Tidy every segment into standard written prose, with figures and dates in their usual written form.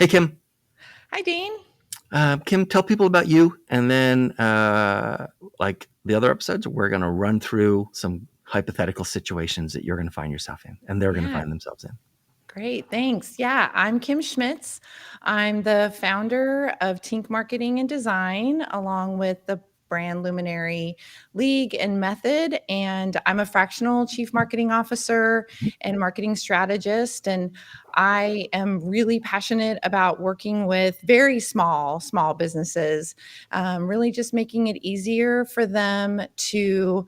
Hey, Kim. Hi, Dean. Kim, tell people about you, and then, like the other episodes, we're going to run through some hypothetical situations that you're going to find yourself in, and they're going to Yeah, find themselves in. great. Thanks. Yeah, I'm Kim Schmitz. I'm the founder of Tink Marketing and Design, along with the brand luminary League and Method. And I'm a fractional chief marketing officer and marketing strategist. And I am really passionate about working with very small businesses, really just making it easier for them to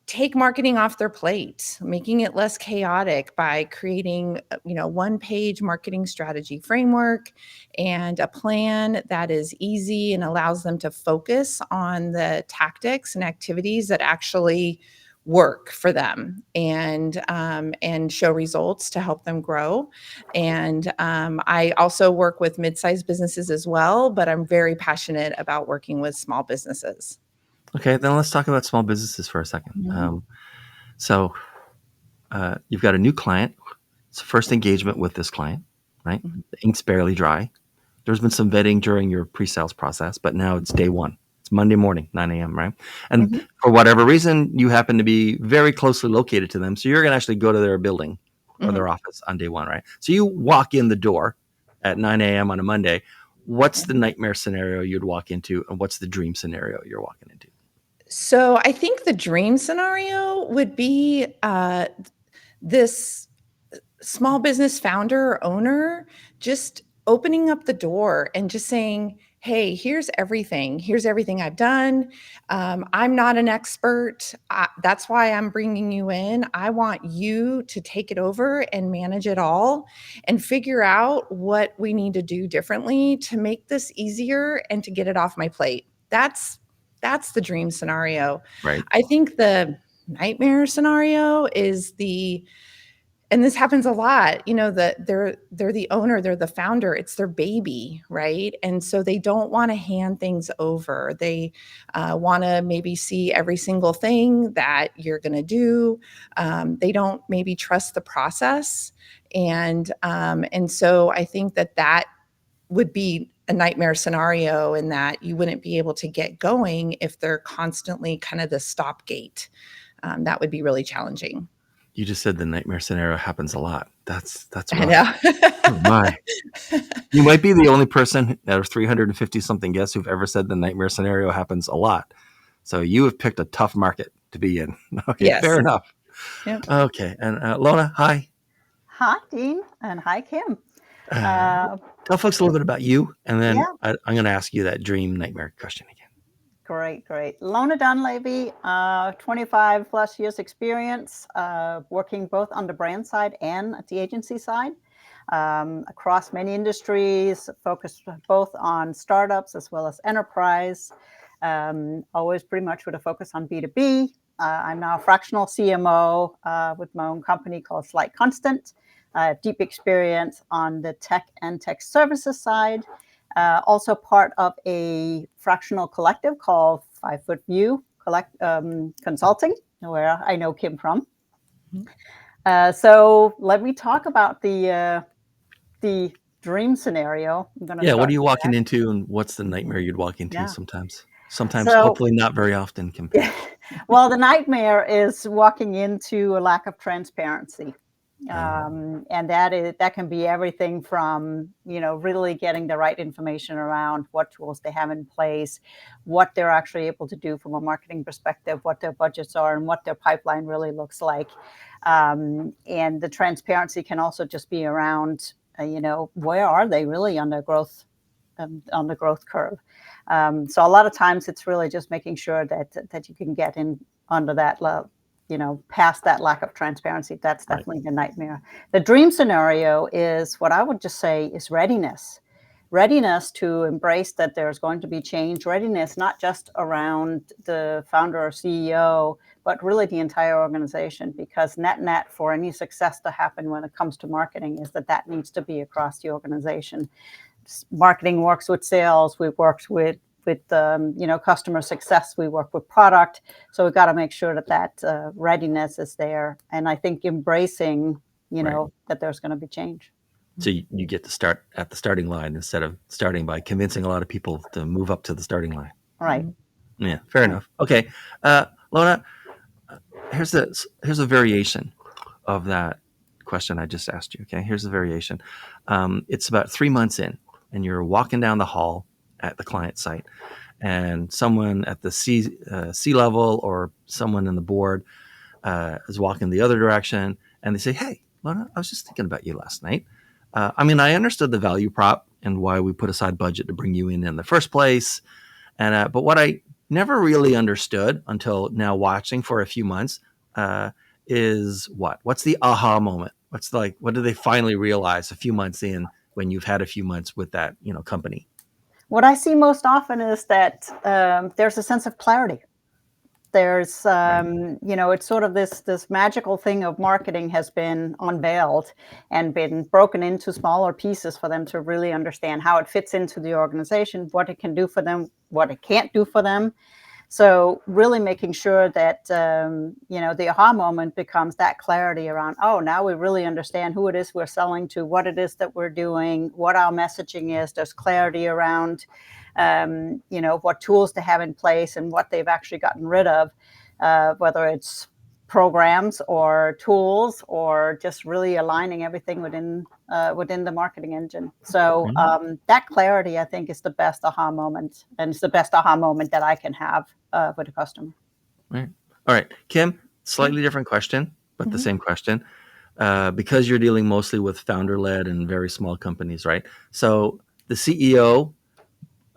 take marketing off their plate, making it less chaotic by creating, one-page marketing strategy framework and a plan that is easy and allows them to focus on the tactics and activities that actually work for them and show results to help them grow. And I also work with mid-sized businesses as well, but I'm very passionate about working with small businesses. Okay, then let's talk about small businesses for a second. Mhm. So, you've got a new client. It's the first engagement with this client, right? Mhm. The ink's barely dry. There's been some vetting during your pre-sales process, but now it's day one. It's Monday morning, 9 a.m., right? And Mhm. for whatever reason, you happen to be very closely located to them. So you're going to actually go to their building or Mhm. their office on day one, right? So you walk in the door at 9 a.m. on a Monday. What's the nightmare scenario you'd walk into, and what's the dream scenario you're walking into? So I think the dream scenario would be this small business founder or owner just opening up the door and just saying, "Hey, here's everything. Here's everything I've done. I'm not an expert. That's why I'm bringing you in. I want you to take it over and manage it all and figure out what we need to do differently to make this easier and to get it off my plate." That's the dream scenario. Right. I think the nightmare scenario is and this happens a lot, that they're the owner, they're the founder, it's their baby, right? And so they don't want to hand things over. They want to maybe see every single thing that you're going to do. They don't maybe trust the process, and so I think that would be a nightmare scenario in that you wouldn't be able to get going if they're constantly kind of the stopgate. That would be really challenging. You just said the nightmare scenario happens a lot. That's I rough. Oh know. my. You might be the only person out of 350 something guests who've ever said the nightmare scenario happens a lot. So you have picked a tough market to be in. Okay, fair Yes. enough. Yep. Okay, and Lona, hi. Hi, Dean, and hi, Kim. Uh, Uh, Tell folks a little bit about you, and then yeah, I'm going to ask you that dream nightmare question again. great. Lona Dunlavey, 25 plus years experience, working both on the brand side and at the agency side, across many industries, focused both on startups as well as enterprise, always pretty much with a focus on B2B. I'm now a fractional CMO with my own company called Slight Constant. Deep experience on the tech and tech services side. Also part of a fractional collective called 5 Foot View Consulting, where I know Kim from. Mhm. So let me talk about the dream scenario. I'm going to Yeah, what are start you with walking that. into, and what's the nightmare you'd walk into Yeah. sometimes? Sometimes, So, hopefully not very often, Kim. well, the nightmare is walking into a lack of transparency. Oh, And that can be everything from really getting the right information around what tools they have in place, what they're actually able to do from a marketing perspective, what their budgets are, and what their pipeline really looks like. And the transparency can also just be around where are they really on the growth curve. So a lot of times it's really just making sure that you can get in under that level, past that lack of transparency. That's right, definitely the nightmare. The dream scenario is what I would just say is readiness to embrace that there's going to be change, readiness not just around the founder or CEO, but really the entire organization, because net for any success to happen when it comes to marketing is that needs to be across the organization. Marketing works with sales. We've worked with customer success. We work with product. So we've got to make sure that readiness is there. And I think embracing, right. that there's going to be change. So you get to start at the starting line instead of starting by convincing a lot of people to move up to the starting line. Right. Yeah, fair enough. Okay, Lona, here's a variation of that question I just asked you. Okay, here's the variation. It's about 3 months in, and you're walking down the hall at the client site, and someone at the C level or someone in the board is walking the other direction, and they say, "Hey, Lona, I was just thinking about you last night. I understood the value prop and why we put aside budget to bring you in the first place, and but what I never really understood until now watching for a few months is what's the aha moment? What do they finally realize a few months in when you've had a few months with that company?" What I see most often is that there's a sense of clarity. There's, Right. it's sort of this magical thing of marketing has been unveiled and been broken into smaller pieces for them to really understand how it fits into the organization, what it can do for them, what it can't do for them. So really making sure that, the aha moment becomes that clarity around, oh, now we really understand who it is we're selling to, what it is that we're doing, what our messaging is. There's clarity around, what tools to have in place and what they've actually gotten rid of, whether it's programs or tools or just really aligning everything within the marketing engine. So that clarity, I think, is the best aha moment, and it's the best aha moment that I can have with a customer. Right. All right, Kim. Slightly different question, but the Mhm. same question. Because you're dealing mostly with founder-led and very small companies, right? So the CEO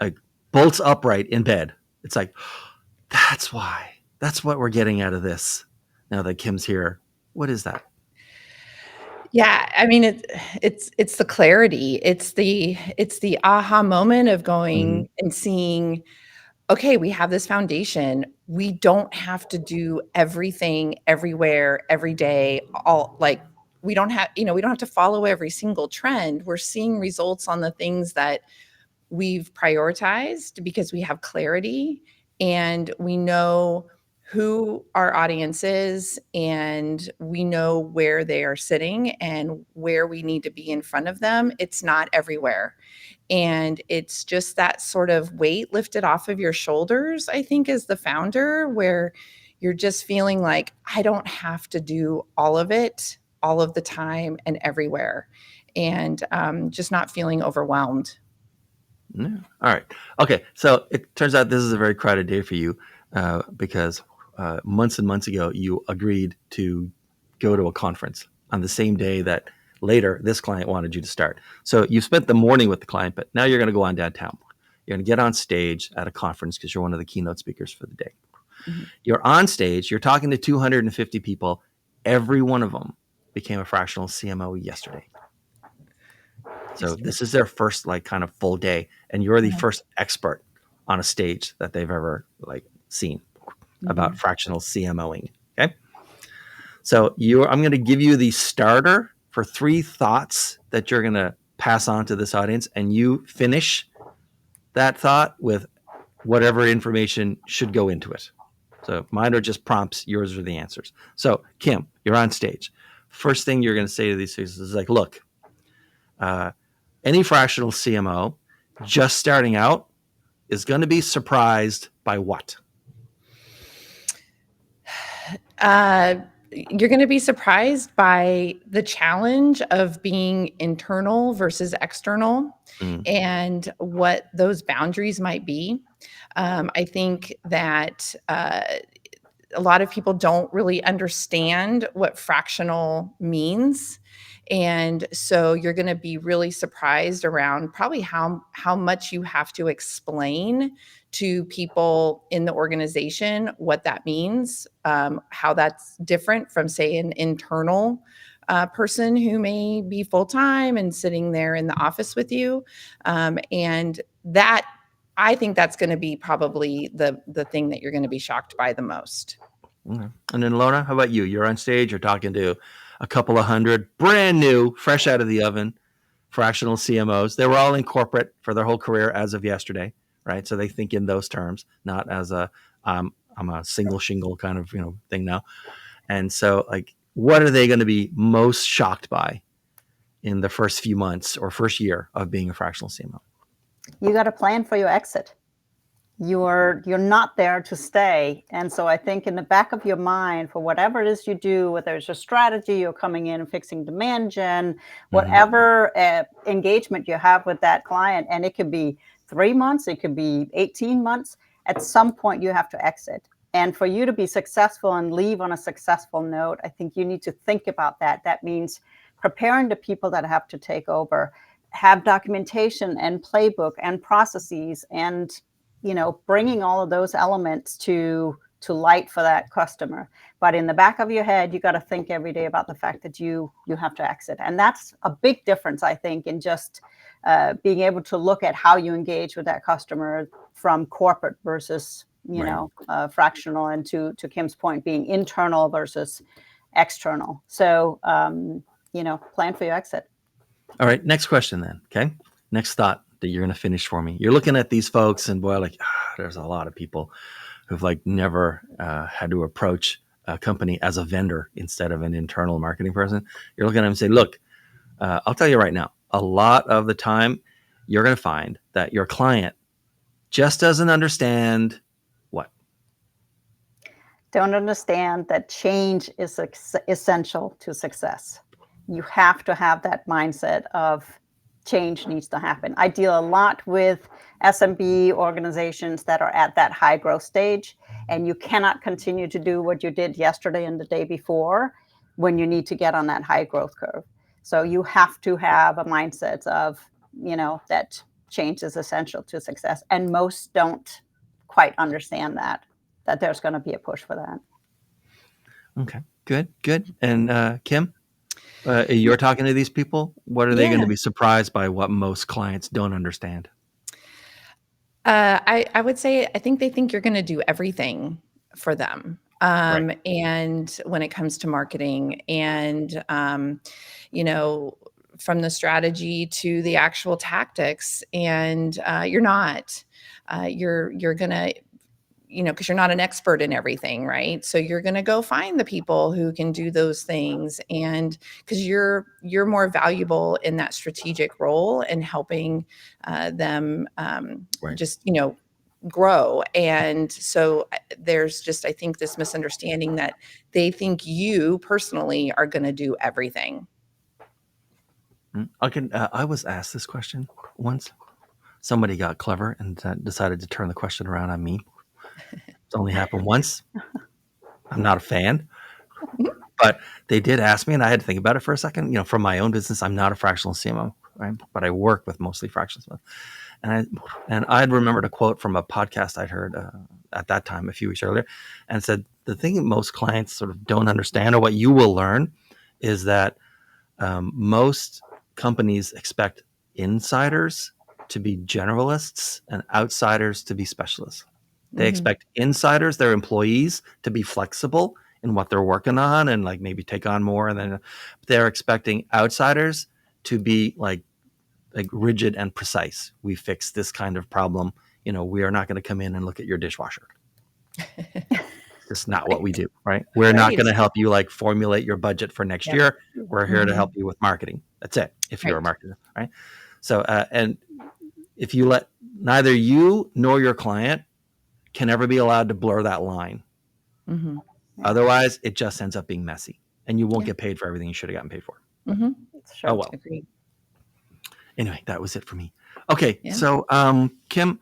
like bolts upright in bed. It's like, that's why. That's what we're getting out of this. Now that Kim's here, what is that? Yeah, I mean, it's the clarity. It's the aha moment of Mm-hmm. going and seeing, okay, we have this foundation. We don't have to do everything everywhere every day. All like we don't have to follow every single trend. We're seeing results on the things that we've prioritized because we have clarity and we know who our audience is and we know where they are sitting and where we need to be in front of them. It's not everywhere. And it's just that sort of weight lifted off of your shoulders, I think, as the founder, where you're just feeling like, I don't have to do all of it all of the time and everywhere, and just not feeling overwhelmed. Yeah. All right. Okay. So it turns out this is a very crowded day for you because months and months ago, you agreed to go to a conference on the same day that later this client wanted you to start. So you spent the morning with the client, but now you're going to go on downtown. You're going to get on stage at a conference because you're one of the keynote speakers for the day. Mhm. You're on stage, you're talking to 250 people. Every one of them became a fractional CMO yesterday. So this is their first kind of full day, and you're the first expert on a stage that they've ever seen about fractional CMOing. Okay, so I'm going to give you the starter for 3 thoughts that you're going to pass on to this audience, and you finish that thought with whatever information should go into it. So mine are just prompts, yours are the answers. So Kim, you're on stage. First thing you're going to say to these things is look, any fractional CMO just starting out is going to be surprised by what? You're going to be surprised by the challenge of being internal versus external and what those boundaries might be. I think that a lot of people don't really understand what fractional means. And so you're going to be really surprised around probably how much you have to explain to people in the organization what that means, how that's different from, say, an internal person who may be full time and sitting there in the office with you, and that I think that's going to be probably the thing that you're going to be shocked by the most. Okay. And then Lona, how about you? You're on stage, you're talking to a couple of hundred brand new, fresh out of the oven, fractional CMOs. They were all in corporate for their whole career as of yesterday, right? So they think in those terms, not as I'm a single shingle kind of thing now. And so what are they going to be most shocked by in the first few months or first year of being a fractional CMO? You got to plan for your exit. You're not there to stay. And so I think in the back of your mind, for whatever it is you do, whether it's a strategy, you're coming in and fixing demand gen, whatever engagement you have with that client, and it could be 3 months, it could be 18 months, at some point you have to exit. And for you to be successful and leave on a successful note, I think you need to think about that. That means preparing the people that have to take over, have documentation and playbook and processes, and bringing all of those elements to light for that customer. But in the back of your head, you got to think every day about the fact that you have to exit. And that's a big difference, I think, in just being able to look at how you engage with that customer from corporate versus, fractional, and to Kim's point, being internal versus external. So, plan for your exit. All right. Next question then. Okay. Next thought that you're going to finish for me. You're looking at these folks and boy, there's a lot of people who've never had to approach a company as a vendor instead of an internal marketing person. You're looking at them and say, look, I'll tell you right now, a lot of the time you're going to find that your client just doesn't understand what? Don't understand that change is essential to success. You have to have that mindset of change needs to happen. I deal a lot with SMB organizations that are at that high growth stage, and you cannot continue to do what you did yesterday and the day before when you need to get on that high growth curve. So you have to have a mindset of, that change is essential to success. And most don't quite understand that there's going to be a push for that. Okay, good. And Kim? You're talking to these people. What are they going to be surprised by? What most clients don't understand? I would say I think they think you're going to do everything for them. Right. And when it comes to marketing, and from the strategy to the actual tactics, and you're not. You're going to. Because you're not an expert in everything, right? So you're going to go find the people who can do those things, and because you're more valuable in that strategic role and helping them just grow. And so there's just, I think, this misunderstanding that they think you personally are going to do everything. I was asked this question once. Somebody got clever and decided to turn the question around on me. It's only happened once. I'm not a fan, but they did ask me, and I had to think about it for a second. From my own business, I'm not a fractional CMO, right? But I work with mostly fractional CMOs. And I'd remembered a quote from a podcast I'd heard at that time, a few weeks earlier, and said the thing that most clients sort of don't understand, or what you will learn, is that most companies expect insiders to be generalists and outsiders to be specialists. They expect insiders, their employees, to be flexible in what they're working on and maybe take on more. And then they're expecting outsiders to be like rigid and precise. We fix this kind of problem. We are not going to come in and look at your dishwasher. It's just not what we do, right? We're not going to help you formulate your budget for next year. We're here to help you with marketing. That's it. If you're a marketer, right? So, and if you let neither you nor your client can ever be allowed to blur that line. Otherwise, it just ends up being messy, and you won't get paid for everything you should have gotten paid for. Sure. Oh well. Agreed. Anyway, that was it for me. Okay, so Kim,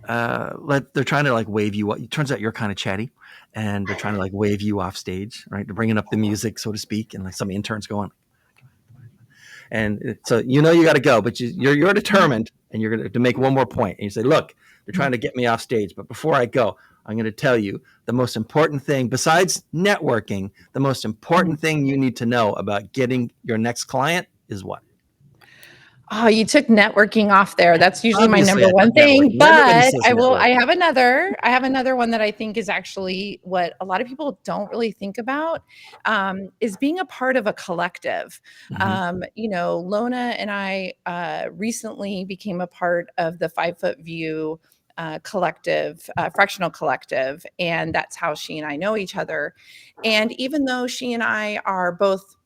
they're trying to wave you. It turns out you're kind of chatty, and they're trying to wave you off stage, right? They're bringing up the music, so to speak, and some interns going. And so you got to go, but you're determined, and you're going to make one more point, and you say, "Look, they're trying to get me off stage, but before I go, I'm going to tell you the most important thing, besides networking, the most important thing you need to know about getting your next client is what?" Oh, you took networking off there. That's usually my number one thing, but I have another one that I think is actually what a lot of people don't really think about, is being a part of a collective. Lona and I recently became a part of the 5 Foot View collective, fractional collective. And that's how she and I know each other. And even though she and I are both,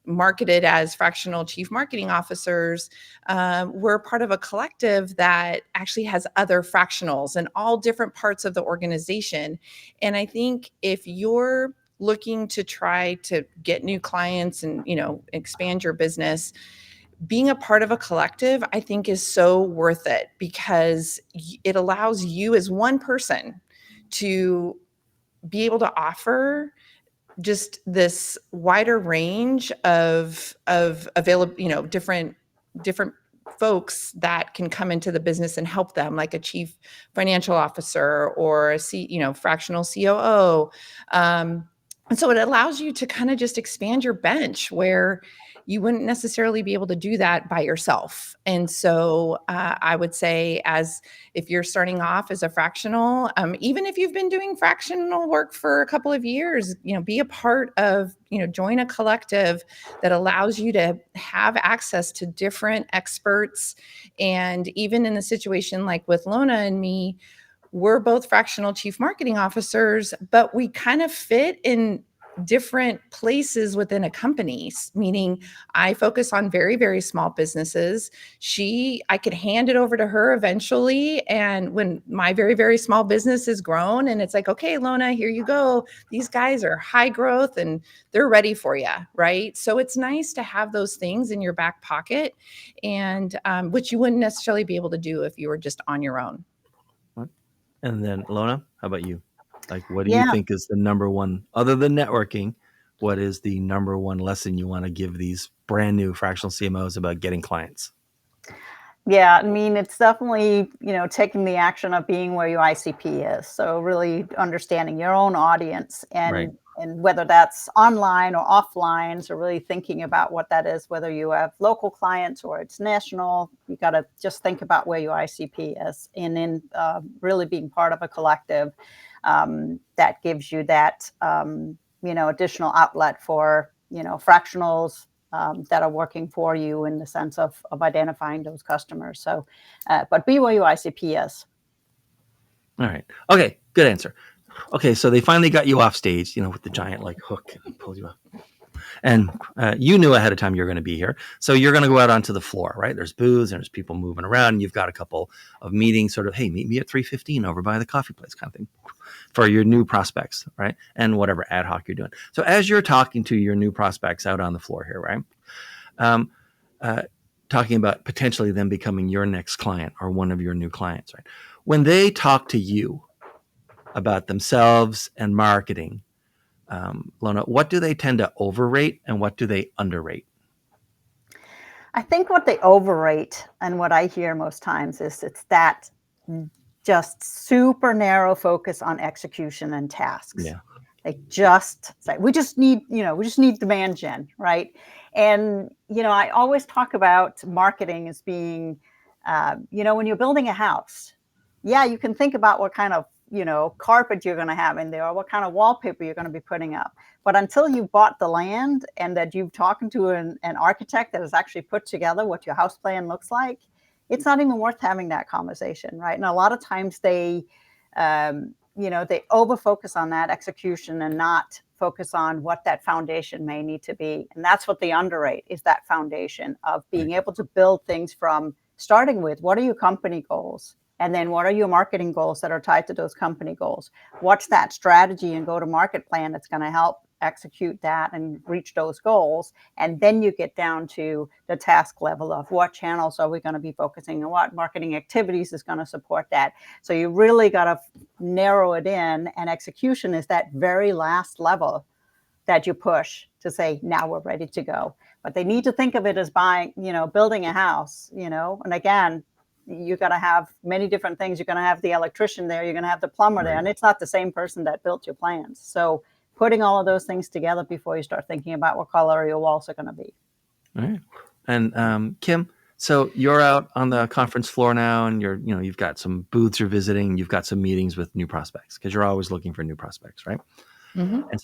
marketed as fractional chief marketing officers, we're part of a collective that actually has other fractionals in all different parts of the organization. And I think if you're looking to try to get new clients and, expand your business, being a part of a collective, I think, is so worth it, because it allows you as one person to be able to offer just this wider range of available, different folks that can come into the business and help them, like a chief financial officer or a fractional COO. And so it allows you to kind of just expand your bench where you wouldn't necessarily be able to do that by yourself. And so I would say, as if you're starting off as a fractional, even if you've been doing fractional work for a couple of years, be a part of, join a collective that allows you to have access to different experts. And even in a situation like with Lona and me, we're both fractional chief marketing officers, but we kind of fit in different places within a company, meaning I focus on very, very small businesses. I could hand it over to her eventually. And when my very, very small business is grown and it's like, okay, Lona, here you go. These guys are high growth and they're ready for you, right? So it's nice to have those things in your back pocket, and which you wouldn't necessarily be able to do if you were just on your own. And then Lona, how about you? Like, what do you think is the number one, other than networking, what is the number one lesson you want to give these brand new fractional CMOs about getting clients? Yeah, I mean, it's definitely, taking the action of being where your ICP is. So really understanding your own audience, and whether that's online or offline. So really thinking about what that is, whether you have local clients or it's national. You got to just think about where your ICP is, and then really being part of a collective that gives you that, additional outlet for, fractionals that are working for you in the sense of identifying those customers. So, but be where your ICP is. All right. Okay. Good answer. Okay. So they finally got you off stage, with the giant hook and pull you up. And you knew ahead of time you're going to be here. So you're going to go out onto the floor, right? There's booths and there's people moving around. And you've got a couple of meetings, sort of, hey, meet me at 3:15 over by the coffee place kind of thing, for your new prospects, right? And whatever ad hoc you're doing. So as you're talking to your new prospects out on the floor here, right? Talking about potentially them becoming your next client or one of your new clients, right? When they talk to you about themselves and marketing, Lona, what do they tend to overrate and what do they underrate? I think what they overrate, and what I hear most times, is it's that just super narrow focus on execution and tasks. Yeah. They just say, we just need demand gen, right? And, I always talk about marketing as being, when you're building a house, you can think about what kind of, carpet you're going to have in there, or what kind of wallpaper you're going to be putting up. But until you've bought the land and that you've talked to an architect that has actually put together what your house plan looks like, it's not even worth having that conversation, right? And a lot of times they over focus on that execution and not focus on what that foundation may need to be. And that's what they underrate, is that foundation of being able to build things from starting with, what are your company goals? And then what are your marketing goals that are tied to those company goals? What's that strategy and go-to-market plan that's going to help execute that and reach those goals? And then you get down to the task level of what channels are we going to be focusing on, what marketing activities is going to support that. So you really got to narrow it in, and execution is that very last level that you push to say, now we're ready to go. But they need to think of it as building a house, and again, you're going to have many different things. You're going to have the electrician there. You're going to have the plumber there. And it's not the same person that built your plans. So putting all of those things together before you start thinking about what color your walls are going to be. All right. And Kim, so you're out on the conference floor now, and you've got some booths you're visiting. You've got some meetings with new prospects, because you're always looking for new prospects, right? Mm-hmm. And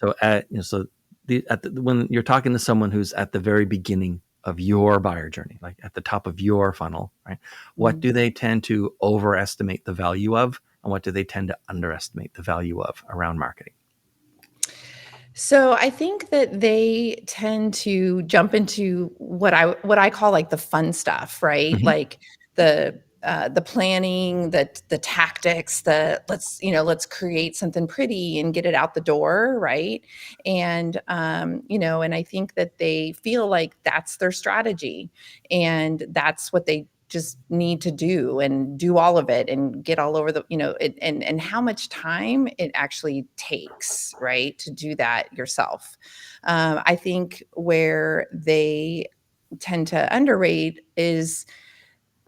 so when you're talking to someone who's at the very beginning of your buyer journey, like at the top of your funnel, right? What do they tend to overestimate the value of, and what do they tend to underestimate the value of around marketing? So I think that they tend to jump into what I call like the fun stuff, right? Mhm. Like the planning, the tactics, the let's create something pretty and get it out the door, right? And and I think that they feel like that's their strategy, and that's what they just need to do and do all of it and get all over and how much time it actually takes, right, to do that yourself. I think where they tend to underrate is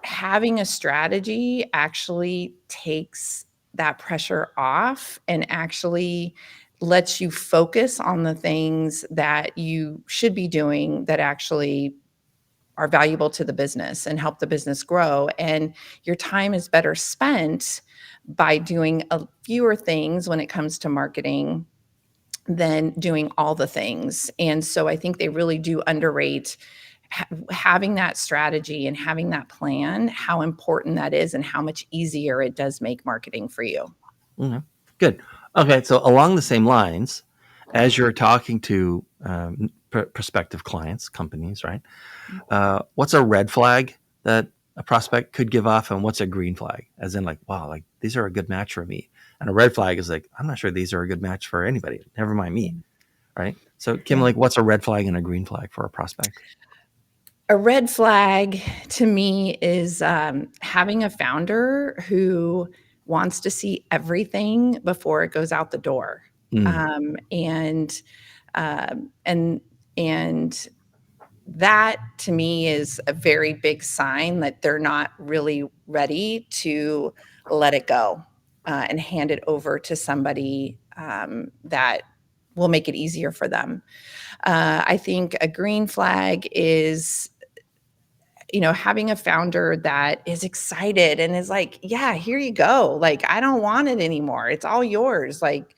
having a strategy actually takes that pressure off and actually lets you focus on the things that you should be doing that actually are valuable to the business and help the business grow. And your time is better spent by doing a fewer things when it comes to marketing than doing all the things. And so I think they really do underrate having that strategy and having that plan, how important that is and how much easier it does make marketing for you. Okay. Good. Okay, so along the same lines, as you're talking to prospective clients, companies, right? What's a red flag that a prospect could give off, and what's a green flag? As in, like, wow, like these are a good match for me. And a red flag is like, I'm not sure these are a good match for anybody. Never mind me, right? So, Kim, Yeah. like, what's a red flag and a green flag for a prospect? A red flag to me is having a founder who wants to see everything before it goes out the door. Mm. Um, and um, and and that to me is a very big sign that they're not really ready to let it go and hand it over to somebody that will make it easier for them. I think a green flag is having a founder that is excited and is like, yeah, here you go. Like, I don't want it anymore. It's all yours. Like,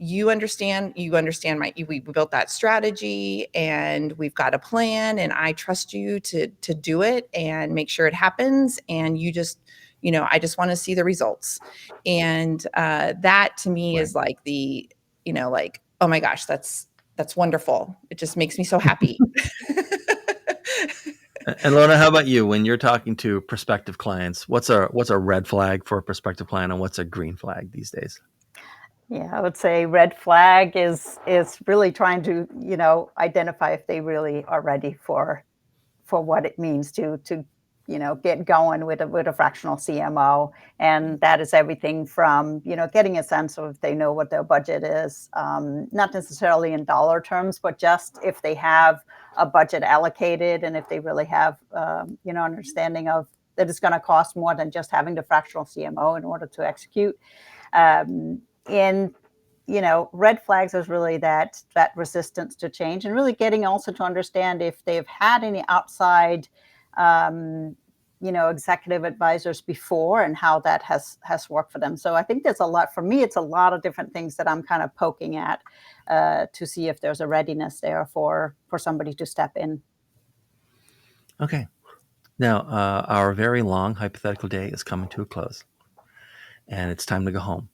we built that strategy and we've got a plan and I trust you to do it and make sure it happens. And I just want to see the results. And that to me Right. is like like, oh my gosh, that's wonderful. It just makes me so happy. And Lona, how about you? When you're talking to prospective clients, what's a red flag for a prospective client, and what's a green flag these days? Yeah, I would say red flag is really trying to, identify if they really are ready for what it means to get going with a fractional CMO, and that is everything from getting a sense of if they know what their budget is, not necessarily in dollar terms, but just if they have a budget allocated and if they really have understanding of that it's going to cost more than just having the fractional CMO in order to execute. And red flags is really that resistance to change, and really getting also to understand if they've had any outside executive advisors before and how that has worked for them. So I think there's a lot, for me, it's a lot of different things that I'm kind of poking at to see if there's a readiness there for somebody to step in. Okay. Now, our very long hypothetical day is coming to a close, and it's time to go home.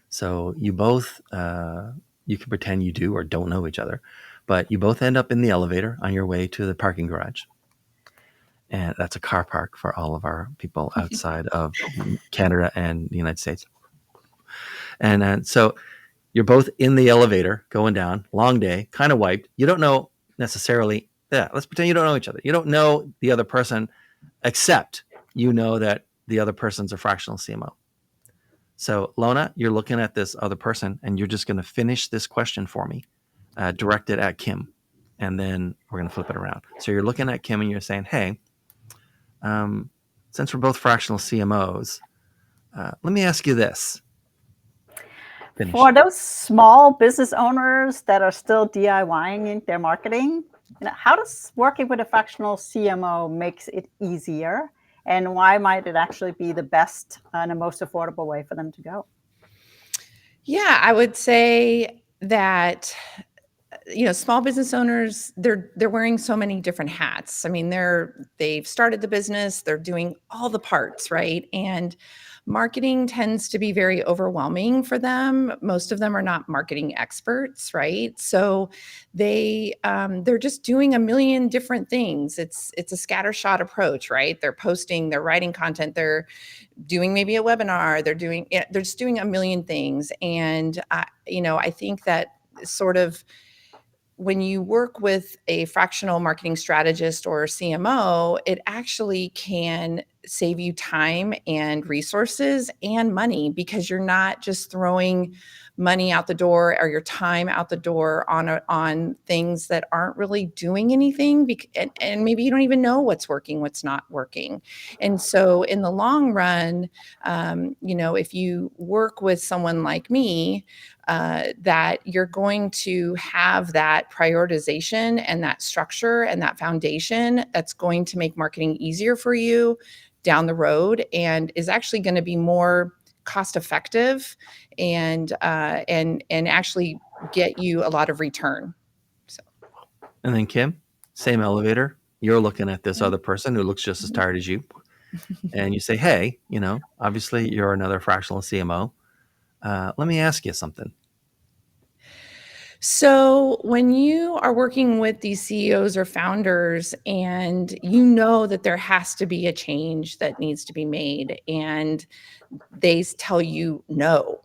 So you both, you can pretend you do or don't know each other, but you both end up in the elevator on your way to the parking garage. And that's a car park for all of our people outside of Canada and the United States. And so you're both in the elevator going down, long day, kind of wiped. You don't know necessarily, yeah, let's pretend you don't know each other. You don't know the other person, except you know that the other person's a fractional CMO. So, Lona, you're looking at this other person and you're just going to finish this question for me, directed at Kim. And then we're going to flip it around. So, you're looking at Kim and you're saying, hey, since we're both fractional CMOs, let me ask you this. Finish. For those small business owners that are still DIYing their marketing, how does working with a fractional CMO makes it easier, and why might it actually be the best and the most affordable way for them to go? Yeah, I would say that small business owners, they're wearing so many different hats. I mean, they've started the business, they're doing all the parts, right? And marketing tends to be very overwhelming for them. Most of them are not marketing experts, right? So they're just doing a million different things. It's a scattershot approach, right? They're posting, they're writing content, they're doing maybe a webinar, they're just doing a million things. And I think that sort of when you work with a fractional marketing strategist or CMO, it actually can save you time and resources and money, because you're not just throwing money out the door or your time out the door on things that aren't really doing anything, and maybe you don't even know what's working, what's not working. And so in the long run, if you work with someone like me, that you're going to have that prioritization and that structure and that foundation that's going to make marketing easier for you down the road, and is actually going to be more cost effective and actually get you a lot of return. So. And then Kim, same elevator. You're looking at this other person who looks just as tired as you, and you say, "Hey, obviously you're another fractional CMO. Let me ask you something." So when you are working with these CEOs or founders, and you know that there has to be a change that needs to be made, and they tell you, no,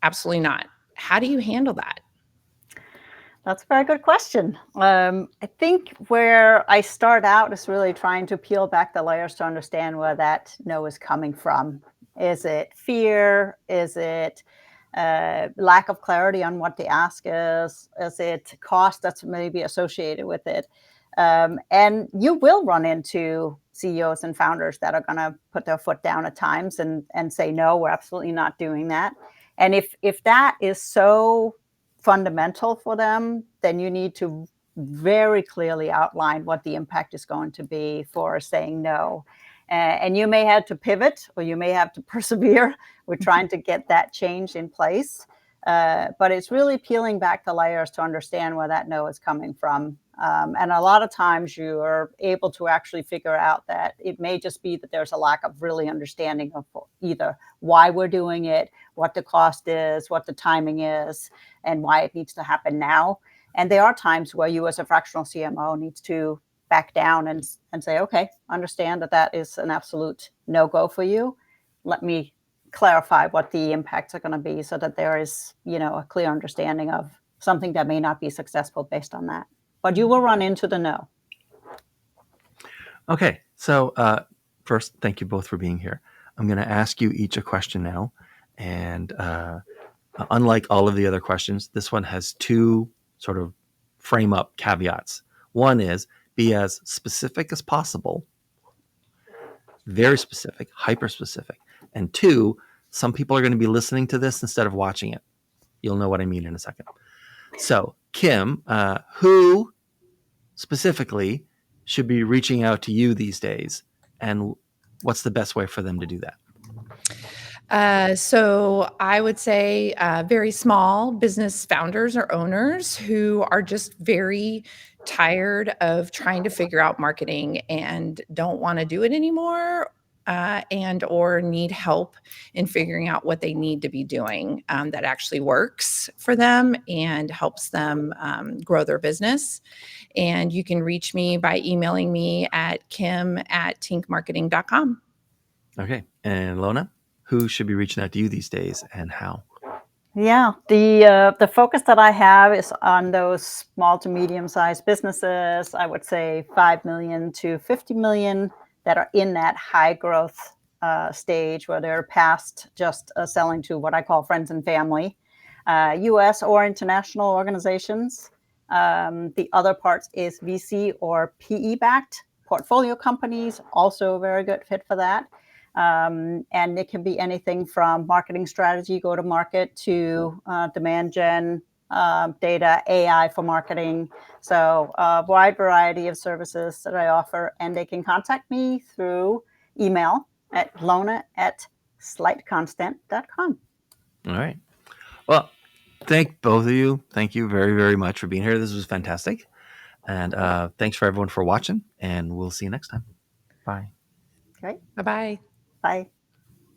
absolutely not. How do you handle that? That's a very good question. I think where I start out is really trying to peel back the layers to understand where that no is coming from. Is it fear? Is it lack of clarity on what the ask is? Is it cost that's maybe associated with it? And you will run into CEOs and founders that are going to put their foot down at times and say, no, we're absolutely not doing that. And if that is so fundamental for them, then you need to very clearly outline what the impact is going to be for saying no. And you may have to pivot, or you may have to persevere with trying to get that change in place. But it's really peeling back the layers to understand where that no is coming from. And a lot of times you are able to actually figure out that it may just be that there's a lack of really understanding of either why we're doing it, what the cost is, what the timing is, and why it needs to happen now. And there are times where you as a fractional CMO needs to back down and say, okay, understand that is an absolute no-go for you. Let me clarify what the impacts are going to be, so that there is, a clear understanding of something that may not be successful based on that. But you will run into the no. Okay, so first, thank you both for being here. I'm going to ask you each a question now, and unlike all of the other questions, this one has two sort of frame up caveats. One is, be as specific as possible, very specific, hyper specific. And two, some people are going to be listening to this instead of watching it. You'll know what I mean in a second. So, Kim, who specifically should be reaching out to you these days, and what's the best way for them to do that? So I would say very small business founders or owners who are just very tired of trying to figure out marketing and don't want to do it anymore, and or need help in figuring out what they need to be doing that actually works for them and helps them grow their business. And you can reach me by emailing me at kim@tinkmarketing.com. Okay. And Lona, who should be reaching out to you these days, and how? Yeah, the focus that I have is on those small to medium-sized businesses. I would say 5 million to 50 million that are in that high growth stage, where they're past just selling to what I call friends and family, U.S. or international organizations. The other part is VC or PE-backed portfolio companies, also a very good fit for that. And it can be anything from marketing strategy, go to market, to demand gen, data, AI for marketing. So a wide variety of services that I offer, and they can contact me through email at lona@slightconstant.com. All right. Well, Thank both of you. Thank you very, very much for being here. This was fantastic. And thanks for everyone for watching. And we'll see you next time. Bye. Okay. Bye-bye. Bye.